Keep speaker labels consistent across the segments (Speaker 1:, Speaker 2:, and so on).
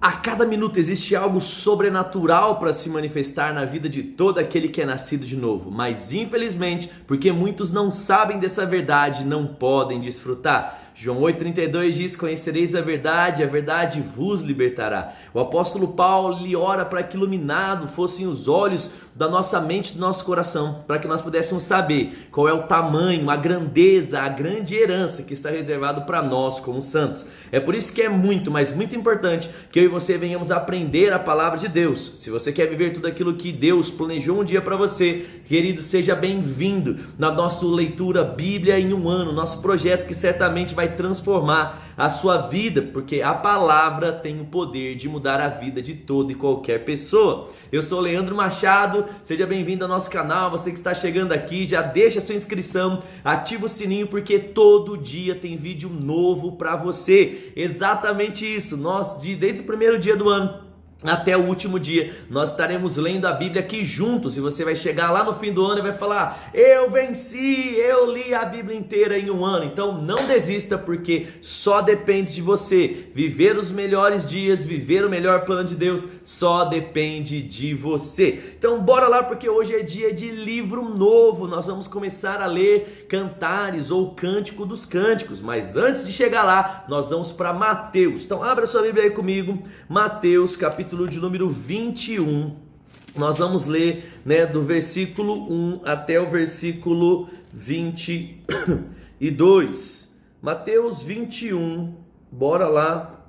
Speaker 1: A cada minuto existe algo sobrenatural para se manifestar na vida de todo aquele que é nascido de novo, mas infelizmente, porque muitos não sabem dessa verdade, não podem desfrutar. João 8,32 diz: conhecereis a verdade vos libertará. O apóstolo Paulo lhe ora para que iluminado fossem os olhos da nossa mente, do nosso coração, para que nós pudéssemos saber qual é o tamanho, a grandeza, a grande herança que está reservado para nós como santos. É por isso que é muito, mas muito importante que eu e você venhamos aprender a palavra de Deus. Se você quer viver tudo aquilo que Deus planejou um dia para você, querido, seja bem-vindo na nossa leitura Bíblia em um ano, nosso projeto que certamente vai transformar a sua vida, porque a palavra tem o poder de mudar a vida de toda e qualquer pessoa. Eu sou Leandro Machado, seja bem-vindo ao nosso canal. Você que está chegando aqui, já deixa a sua inscrição, ativa o sininho, porque todo dia tem vídeo novo para você. Exatamente isso, nós desde o primeiro dia do ano até o último dia, nós estaremos lendo a Bíblia aqui juntos, e você vai chegar lá no fim do ano e vai falar: eu venci, eu li a Bíblia inteira em um ano. Então não desista, porque só depende de você. Viver os melhores dias, viver o melhor plano de Deus, só depende de você. Então bora lá, porque hoje é dia de livro novo. Nós vamos começar a ler Cantares ou Cântico dos Cânticos, mas antes de chegar lá, nós vamos para Mateus. Então abra sua Bíblia aí comigo, Mateus capítulo de número 21, nós vamos ler, do versículo 1 até o versículo 22. Mateus 21, bora lá.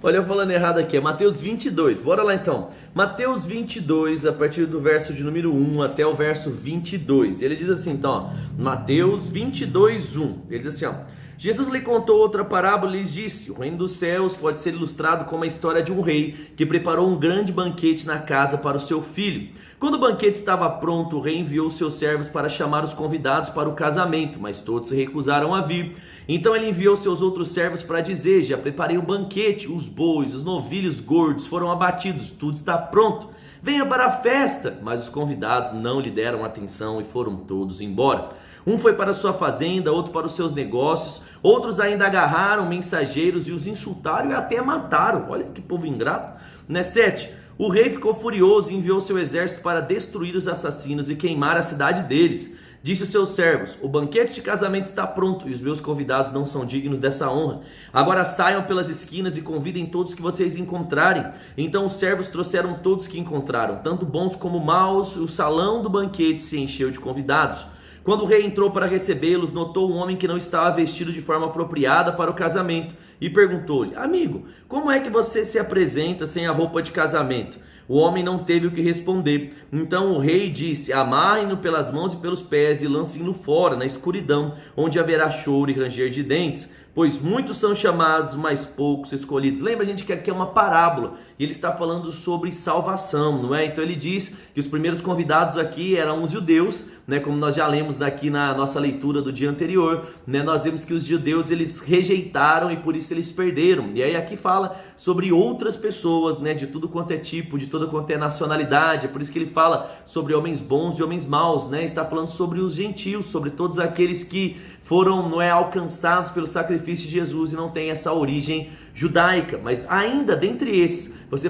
Speaker 1: Olha, eu falando errado aqui, é Mateus 22, bora lá então. Mateus 22, a partir do verso de número 1 até o verso 22. Ele diz assim, então, ó, Mateus 22, 1. Ele diz assim, ó: Jesus lhe contou outra parábola e lhes disse: o reino dos céus pode ser ilustrado como a história de um rei que preparou um grande banquete na casa para o seu filho. Quando o banquete estava pronto, o rei enviou seus servos para chamar os convidados para o casamento, mas todos se recusaram a vir. Então ele enviou seus outros servos para dizer: já preparei o banquete, os bois, os novilhos gordos foram abatidos, tudo está pronto. Venha para a festa. Mas os convidados não lhe deram atenção e foram todos embora. Um foi para sua fazenda, outro para os seus negócios, outros ainda agarraram mensageiros e os insultaram e até mataram. Olha que povo ingrato. 7. O rei ficou furioso e enviou seu exército para destruir os assassinos e queimar a cidade deles. Disse aos seus servos: o banquete de casamento está pronto e os meus convidados não são dignos dessa honra. Agora saiam pelas esquinas e convidem todos que vocês encontrarem. Então os servos trouxeram todos que encontraram, tanto bons como maus, e o salão do banquete se encheu de convidados. Quando o rei entrou para recebê-los, notou um homem que não estava vestido de forma apropriada para o casamento e perguntou-lhe: amigo, como é que você se apresenta sem a roupa de casamento? O homem não teve o que responder. Então o rei disse: amarrem-no pelas mãos e pelos pés e lancem-no fora, na escuridão, onde haverá choro e ranger de dentes, pois muitos são chamados, mas poucos escolhidos. Lembra, gente, que aqui é uma parábola e ele está falando sobre salvação, não é? Então ele diz que os primeiros convidados aqui eram os judeus, como nós já lemos aqui na nossa leitura do dia anterior, nós vemos que os judeus eles rejeitaram e por isso eles perderam. E aí aqui fala sobre outras pessoas, de tudo quanto é tipo, de toda quanto é nacionalidade. É por isso que ele fala sobre homens bons e homens maus, está falando sobre os gentios, sobre todos aqueles que foram alcançados pelo sacrifício de Jesus e não têm essa origem judaica. Mas ainda dentre esses, você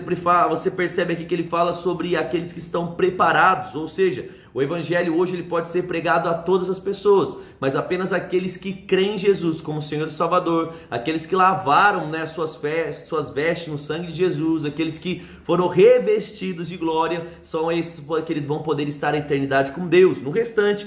Speaker 1: percebe aqui que ele fala sobre aqueles que estão preparados, ou seja, o evangelho hoje ele pode ser pregado a todas as pessoas, mas apenas aqueles que creem em Jesus como Senhor e Salvador, aqueles que lavaram suas vestes no sangue de Jesus, aqueles que foram revestidos de glória, são esses que vão poder estar a eternidade com Deus. No restante,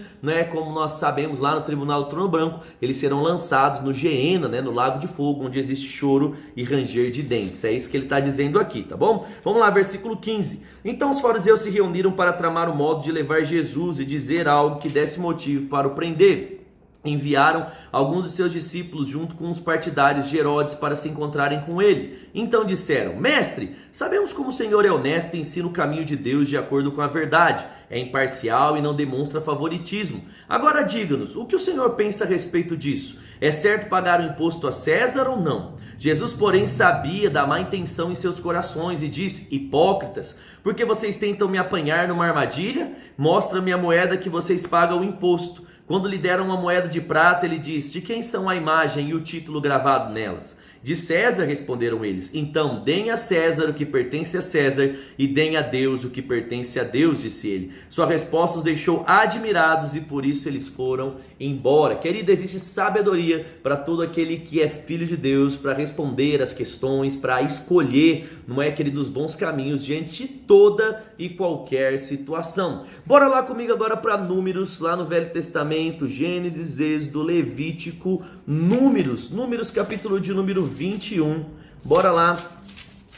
Speaker 1: como nós sabemos lá no tribunal do trono branco, eles serão lançados no Geena, no lago de fogo, onde existe choro e ranger de dentes. É isso que ele está dizendo aqui, tá bom? Vamos lá, versículo 15. Então os fariseus se reuniram para tramar o modo de levar Jesus e dizer algo que desse motivo para o prender. Enviaram alguns de seus discípulos junto com os partidários de Herodes para se encontrarem com ele. Então disseram: mestre, sabemos como o Senhor é honesto e ensina o caminho de Deus de acordo com a verdade. É imparcial e não demonstra favoritismo. Agora diga-nos, o que o Senhor pensa a respeito disso? É certo pagar o imposto a César ou não? Jesus, porém, sabia da má intenção em seus corações e disse: hipócritas, porque vocês tentam me apanhar numa armadilha? Mostra-me a moeda que vocês pagam o imposto. Quando lhe deram uma moeda de prata, ele disse: de quem são a imagem e o título gravado nelas? De César, responderam eles. Então, deem a César o que pertence a César e deem a Deus o que pertence a Deus, disse ele. Sua resposta os deixou admirados e por isso eles foram embora. Querida, existe sabedoria para todo aquele que é filho de Deus, para responder as questões, para escolher, não é, querido, os bons caminhos diante de toda e qualquer situação. Bora lá comigo agora para Números, lá no Velho Testamento, Gênesis, Êxodo, Levítico, Números capítulo de número 21, bora lá,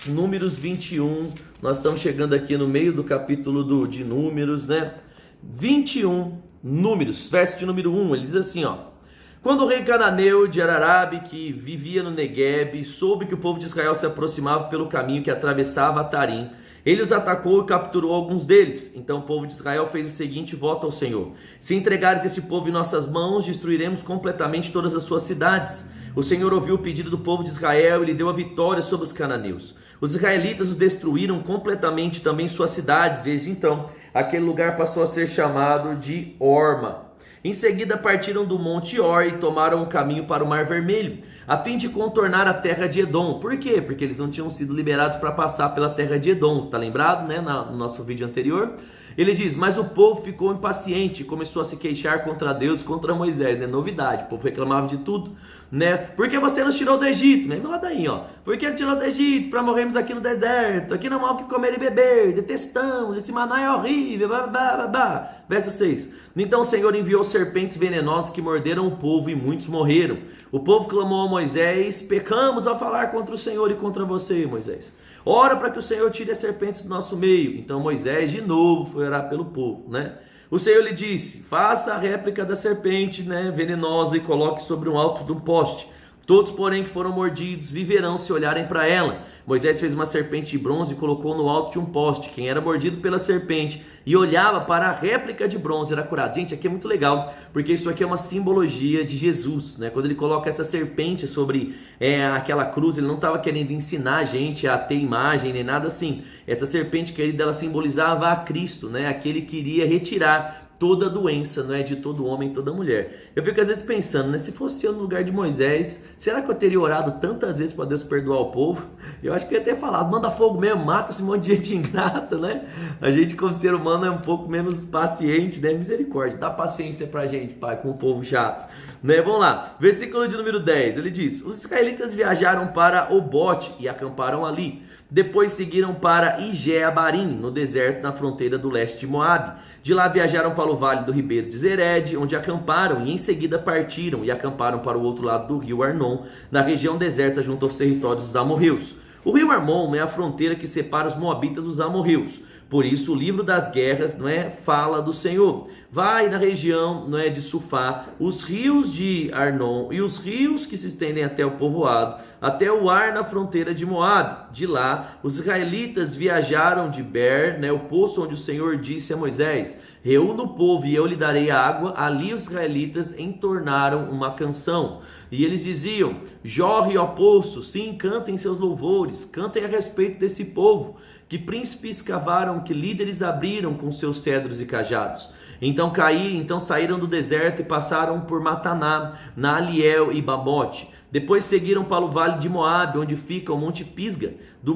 Speaker 1: Números 21, nós estamos chegando aqui no meio do capítulo de Números, né? 21, Números, verso de número 1, ele diz assim, ó: quando o rei cananeu de Ararabe, que vivia no Neguebe, soube que o povo de Israel se aproximava pelo caminho que atravessava Atarim, ele os atacou e capturou alguns deles. Então o povo de Israel fez o seguinte voto ao Senhor: se entregares este povo em nossas mãos, destruiremos completamente todas as suas cidades. O Senhor ouviu o pedido do povo de Israel e lhe deu a vitória sobre os cananeus. Os israelitas os destruíram completamente também suas cidades. Desde então, aquele lugar passou a ser chamado de Horma. Em seguida partiram do monte Or e tomaram o caminho para o Mar Vermelho, a fim de contornar a terra de Edom. Por quê? Porque eles não tinham sido liberados para passar pela terra de Edom. Está lembrado, né, no nosso vídeo anterior? Ele diz: mas o povo ficou impaciente e começou a se queixar contra Deus, contra Moisés, né? Novidade, o povo reclamava de tudo, né? Por que você nos tirou do Egito? Lembra lá daí, ó. Por que tirou do Egito? Para morrermos aqui no deserto, aqui não há o que comer e beber, detestamos, esse maná é horrível, blá, blá, blá, blá. Verso 6. Então o Senhor enviou serpentes venenosas que morderam o povo e muitos morreram. O povo clamou a Moisés: pecamos ao falar contra o Senhor e contra você, Moisés. Ora para que o Senhor tire as serpentes do nosso meio. Então Moisés de novo foi orar pelo povo, né? O Senhor lhe disse: faça a réplica da serpente, né, venenosa e coloque sobre um alto de um poste. Todos, porém, que foram mordidos viverão se olharem para ela. Moisés fez uma serpente de bronze e colocou no alto de um poste. Quem era mordido pela serpente e olhava para a réplica de bronze era curado. Gente, aqui é muito legal, porque isso aqui é uma simbologia de Jesus, né? Quando ele coloca essa serpente sobre aquela cruz, ele não estava querendo ensinar a gente a ter imagem nem nada assim. Essa serpente, querida, ela simbolizava a Cristo, né? Aquele que iria retirar toda doença, não é, de todo homem, toda mulher. Eu fico às vezes pensando, né, se fosse eu no lugar de Moisés, será que eu teria orado tantas vezes para Deus perdoar o povo? Eu acho que eu ia ter falado: manda fogo mesmo, mata esse monte de gente ingrata, né? A gente como ser humano é um pouco menos paciente, né? Misericórdia, dá paciência pra gente, Pai, com o povo chato, né? Vamos lá, versículo de número 10, ele diz: os israelitas viajaram para Obote e acamparam ali. Depois seguiram para Ije-Abarim, no deserto na fronteira do leste de Moabe. De lá viajaram para o vale do ribeiro de Zered, onde acamparam, e em seguida partiram e acamparam para o outro lado do rio Arnon, na região deserta junto aos territórios dos amorreus. O rio Arnon é a fronteira que separa os moabitas dos amorreus. Por isso o livro das guerras, não é, fala do Senhor. Vai na região, não é, de Sufá, os rios de Arnon e os rios que se estendem até o povoado, até o Ar na fronteira de Moabe. De lá os israelitas viajaram de Ber, né, o poço onde o Senhor disse a Moisés: reúna o povo e eu lhe darei água. Ali os israelitas entornaram uma canção. E eles diziam: jorre, ó poço, sim, cantem seus louvores, cantem a respeito desse povo, que príncipes cavaram, que líderes abriram com seus cedros e cajados. Então saíram do deserto e passaram por Mataná, Naaliel e Bamote. Depois seguiram para o vale de Moabe, onde fica o monte Pisga. Do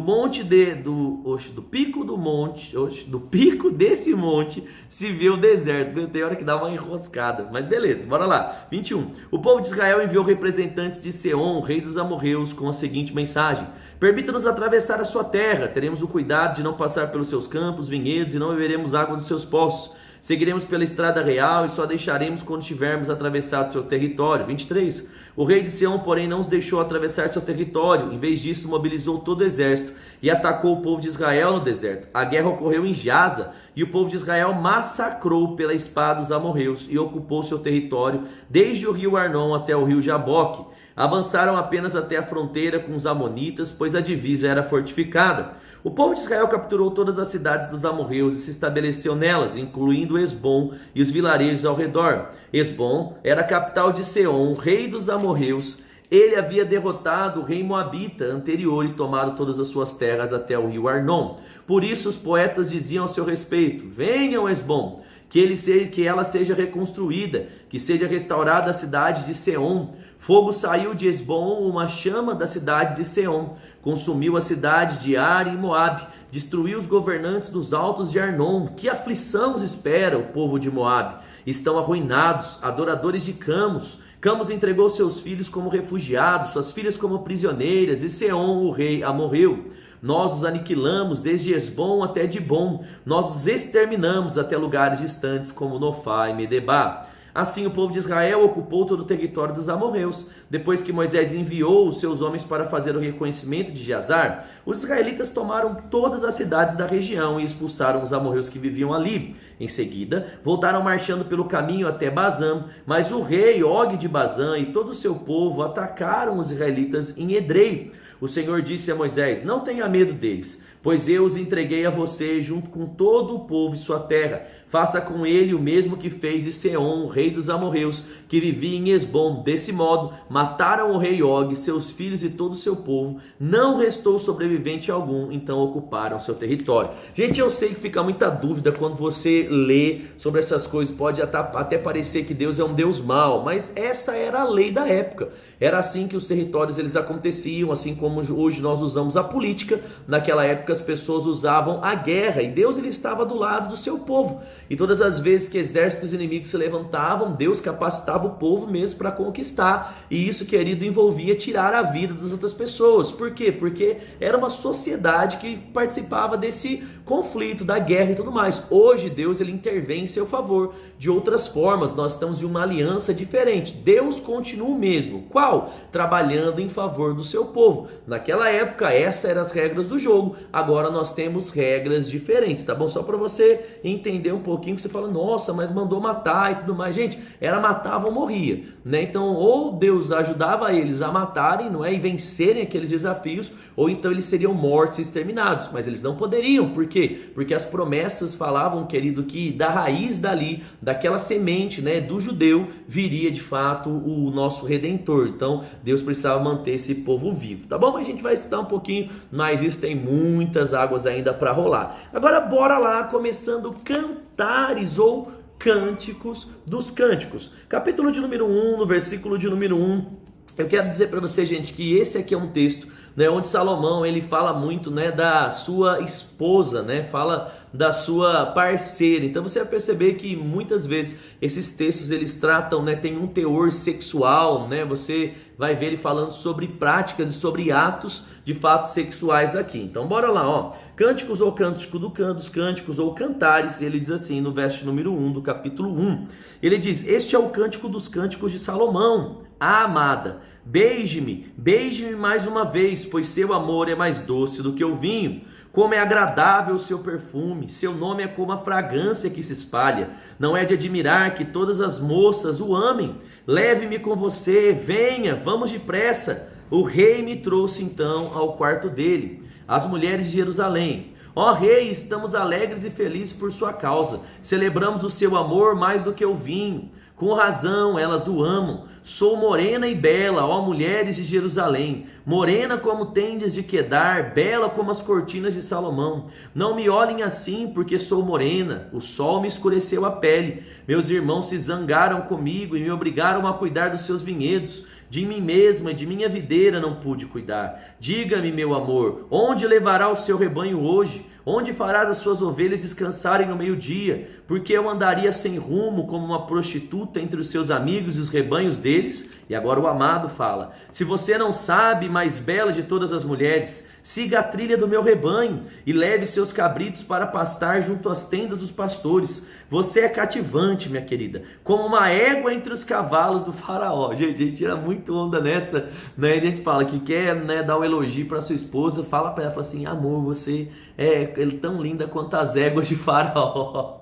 Speaker 1: pico desse monte se vê o deserto. Tem hora que dá uma enroscada, mas beleza, bora lá. 21. O povo de Israel enviou representantes de Seom, rei dos amorreus, com a seguinte mensagem: permita-nos atravessar a sua terra, teremos o cuidado de não passar pelos seus campos, vinhedos, e não beberemos água dos seus poços. Seguiremos pela estrada real e só deixaremos quando tivermos atravessado seu território. 23. O rei de Sião, porém, não os deixou atravessar seu território. Em vez disso, mobilizou todo o exército e atacou o povo de Israel no deserto. A guerra ocorreu em Jaza e o povo de Israel massacrou pela espada os amorreus e ocupou seu território desde o rio Arnon até o rio Jaboque. Avançaram apenas até a fronteira com os amonitas, pois a divisa era fortificada. O povo de Israel capturou todas as cidades dos amorreus e se estabeleceu nelas, incluindo Esbom e os vilarejos ao redor. Esbom era a capital de Seom, rei dos amorreus. Ele havia derrotado o rei moabita anterior e tomado todas as suas terras até o rio Arnon. Por isso os poetas diziam a seu respeito: venham, Esbom, que ela seja reconstruída, que seja restaurada a cidade de Seom. Fogo saiu de Esbom, uma chama da cidade de Seom, consumiu a cidade de Ar e Moabe, destruiu os governantes dos altos de Arnon. Que aflição os espera o povo de Moabe! Estão arruinados, adoradores de Camos. Camos entregou seus filhos como refugiados, suas filhas como prisioneiras, e Seom, o rei, a morreu. Nós os aniquilamos desde Esbom até Dibom, nós os exterminamos até lugares distantes como Nofá e Medebá. Assim o povo de Israel ocupou todo o território dos amorreus. Depois que Moisés enviou os seus homens para fazer o reconhecimento de Jazar, os israelitas tomaram todas as cidades da região e expulsaram os amorreus que viviam ali. Em seguida, voltaram marchando pelo caminho até Bazã, mas o rei Og de Bazã e todo o seu povo atacaram os israelitas em Edrei. O Senhor disse a Moisés: não tenha medo deles, pois eu os entreguei a você junto com todo o povo e sua terra. Faça com ele o mesmo que fez de Seom, o rei dos amorreus, que vivia em Esbom. Desse modo, mataram o rei Og, seus filhos e todo o seu povo. Não restou sobrevivente algum, então ocuparam seu território. Gente, eu sei que fica muita dúvida quando você lê sobre essas coisas. Pode até parecer que Deus é um Deus mau, mas essa era a lei da época. Era assim que os territórios eles aconteciam, assim como hoje nós usamos a política. Naquela época as pessoas usavam a guerra e Deus ele estava do lado do seu povo. E todas as vezes que exércitos inimigos se levantavam, Deus capacitava o povo mesmo para conquistar. E isso, querido, envolvia tirar a vida das outras pessoas. Por quê? Porque era uma sociedade que participava desse conflito, da guerra e tudo mais. Hoje Deus ele intervém em seu favor de outras formas. Nós estamos em uma aliança diferente. Deus continua o mesmo. Qual? Trabalhando em favor do seu povo. Naquela época, essas eram as regras do jogo. Agora nós temos regras diferentes, tá bom? Só para você entender um pouquinho, que você fala, nossa, mas mandou matar e tudo mais. Gente, era matava ou morria, né? Então, ou Deus ajudava eles a matarem, não é? E vencerem aqueles desafios, ou então eles seriam mortos e exterminados. Mas eles não poderiam, por quê? Porque as promessas falavam, querido, que da raiz dali, daquela semente, né, do judeu, viria de fato o nosso Redentor. Então, Deus precisava manter esse povo vivo, tá bom? Mas a gente vai estudar um pouquinho, mas isso tem muitas águas ainda para rolar. Agora, bora lá, começando Cantares ou Cânticos dos Cânticos. Capítulo de número 1, no versículo de número 1. Eu quero dizer para você, gente, que esse aqui é um texto, né, onde Salomão ele fala muito, né, da sua esposa, né, fala da sua parceira. Então você vai perceber que muitas vezes esses textos eles tratam, né, tem um teor sexual, né, você vai ver ele falando sobre práticas e sobre atos de fato sexuais aqui. Então bora lá, ó. Cânticos ou cântico dos cânticos ou cantares, ele diz assim no verso número 1 do capítulo 1. Ele diz: este é o cântico dos cânticos de Salomão. Ah, amada, beije-me mais uma vez, pois seu amor é mais doce do que o vinho. Como é agradável o seu perfume, seu nome é como a fragrância que se espalha. Não é de admirar que todas as moças o amem. Leve-me com você, venha, vamos depressa. O rei me trouxe então ao quarto dele. As mulheres de Jerusalém: ó rei, estamos alegres e felizes por sua causa. Celebramos o seu amor mais do que o vinho. Com razão elas o amam. Sou morena e bela, ó mulheres de Jerusalém, morena como tendes de Quedar, bela como as cortinas de Salomão. Não me olhem assim, porque sou morena, o sol me escureceu a pele. Meus irmãos se zangaram comigo e me obrigaram a cuidar dos seus vinhedos. De mim mesma e de minha videira não pude cuidar. Diga-me, meu amor, onde levará o seu rebanho hoje? Onde farás as suas ovelhas descansarem no meio-dia? Porque eu andaria sem rumo como uma prostituta entre os seus amigos e os rebanhos deles? E agora o amado fala: se você não sabe, mais bela de todas as mulheres, siga a trilha do meu rebanho e leve seus cabritos para pastar junto às tendas dos pastores. Você é cativante, minha querida, como uma égua entre os cavalos do faraó. Gente, a gente tira muito onda nessa, né? A gente fala que quer, né, dar um elogio para sua esposa, fala para ela, fala assim: amor, você é tão linda quanto as éguas de faraó.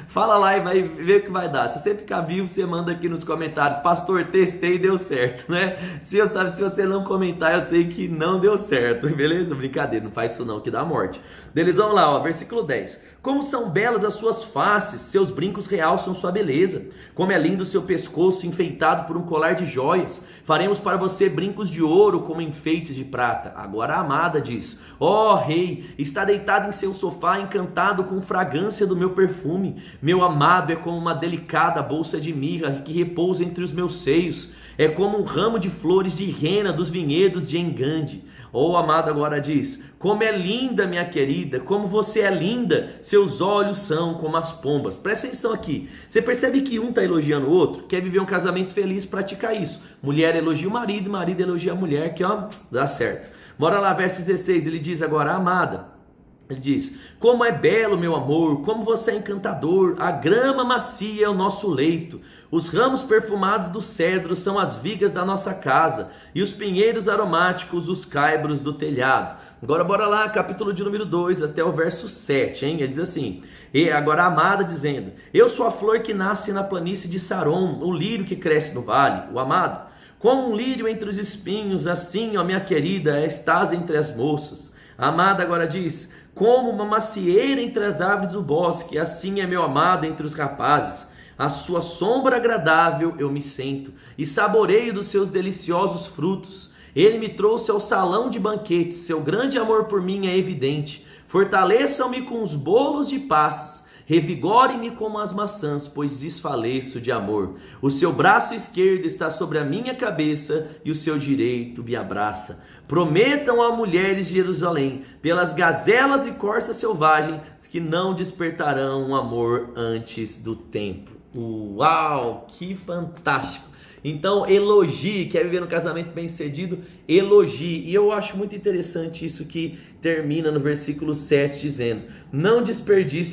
Speaker 1: Fala lá e vai ver o que vai dar. Se você ficar vivo, você manda aqui nos comentários: pastor, testei e deu certo, né? Se você não comentar, eu sei que não deu certo, beleza? Brincadeira, não faz isso não, que dá morte. Beleza, vamos lá, ó, versículo 10. Como são belas as suas faces, seus brincos realçam sua beleza. Como é lindo o seu pescoço enfeitado por um colar de joias. Faremos para você brincos de ouro como enfeites de prata. Agora a amada diz: ó rei, está deitado em seu sofá encantado com fragrância do meu perfume. Meu amado é como uma delicada bolsa de mirra que repousa entre os meus seios. É como um ramo de flores de rena dos vinhedos de Engande. O amado agora diz: como é linda, minha querida, como você é linda, seus olhos são como as pombas. Presta atenção aqui, você percebe que um está elogiando o outro? Quer viver um casamento feliz, praticar isso. Mulher elogia o marido, marido elogia a mulher, que ó, dá certo. Bora lá, verso 16, ele diz agora: amada, ele diz: como é belo, meu amor, como você é encantador, a grama macia é o nosso leito, os ramos perfumados do cedro são as vigas da nossa casa, e os pinheiros aromáticos os caibros do telhado. Agora bora lá, capítulo de número 2, até o verso 7, hein? Ele diz assim, e agora a amada dizendo: eu sou a flor que nasce na planície de Saron, o lírio que cresce no vale. O amado: como um lírio entre os espinhos, assim, ó minha querida, estás entre as moças. A amada agora diz: como uma macieira entre as árvores do bosque, assim é meu amado entre os rapazes. À sua sombra agradável eu me sento, e saboreio dos seus deliciosos frutos. Ele me trouxe ao salão de banquetes, seu grande amor por mim é evidente. Fortaleçam-me com os bolos de passas, revigorem-me como as maçãs, pois desfaleço de amor. O seu braço esquerdo está sobre a minha cabeça, e o seu direito me abraça. Prometam a mulheres de Jerusalém, pelas gazelas e corças selvagens, que não despertarão um amor antes do tempo. Uau, que fantástico! Então elogie, quer viver no casamento bem sucedido? Elogie. E eu acho muito interessante isso que termina no versículo 7 dizendo: não desperte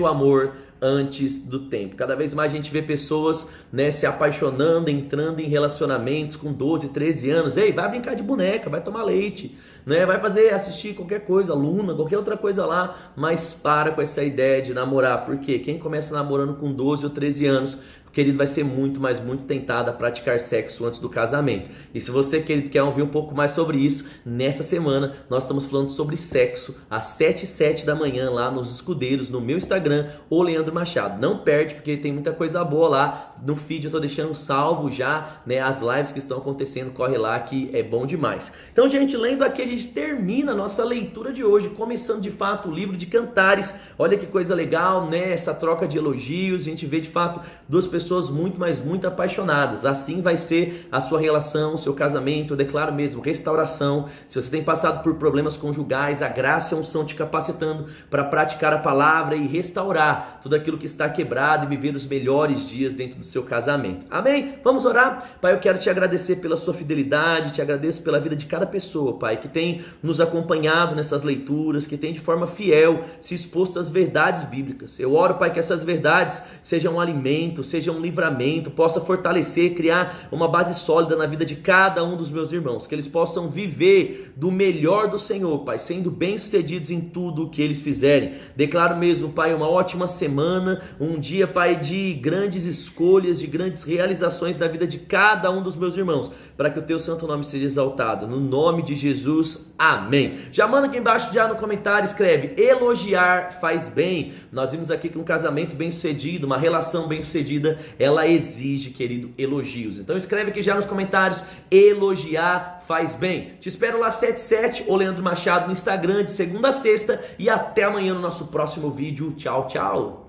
Speaker 1: o amor antes do tempo. Cada vez mais a gente vê pessoas, né, se apaixonando, entrando em relacionamentos com 12, 13 anos. Ei, vai brincar de boneca, vai tomar leite, né? Vai assistir qualquer coisa, Luna, qualquer outra coisa lá, mas para com essa ideia de namorar. Porque quem começa namorando com 12 ou 13 anos, querido, vai ser muito, mas muito tentado a praticar sexo antes do casamento. E se você, querido, quer ouvir um pouco mais sobre isso, nessa semana nós estamos falando sobre sexo às 7h07 da manhã lá nos Escudeiros, no meu Instagram, o Leandro Machado. Não perde, porque tem muita coisa boa lá. No feed eu tô deixando salvo já, né, as lives que estão acontecendo, corre lá que é bom demais. Então, gente, lendo aqui a gente termina a nossa leitura de hoje, começando de fato o livro de Cantares. Olha que coisa legal, né, essa troca de elogios, a gente vê de fato duas pessoas muito, mas muito apaixonadas. Assim vai ser a sua relação, o seu casamento. Eu declaro mesmo restauração. Se você tem passado por problemas conjugais, a graça e a unção te capacitando para praticar a palavra e restaurar tudo aquilo que está quebrado e viver os melhores dias dentro do seu casamento. Amém? Vamos orar? Pai, eu quero te agradecer pela sua fidelidade, te agradeço pela vida de cada pessoa, Pai, que tem nos acompanhado nessas leituras, que tem de forma fiel se exposto às verdades bíblicas. Eu oro, Pai, que essas verdades sejam um alimento, sejam um livramento, possa fortalecer, criar uma base sólida na vida de cada um dos meus irmãos, que eles possam viver do melhor do Senhor, Pai, sendo bem-sucedidos em tudo o que eles fizerem. Declaro mesmo, Pai, uma ótima semana, um dia, Pai, de grandes escolhas, de grandes realizações na vida de cada um dos meus irmãos, para que o teu santo nome seja exaltado. No nome de Jesus, amém. Já manda aqui embaixo, já no comentário, escreve: elogiar faz bem. Nós vimos aqui que um casamento bem-sucedido, uma relação bem-sucedida, ela exige, querido, elogios. Então escreve aqui já nos comentários: elogiar faz bem. Te espero lá 7h07, o Leandro Machado no Instagram, de segunda a sexta, e até amanhã no nosso próximo vídeo. Tchau, tchau.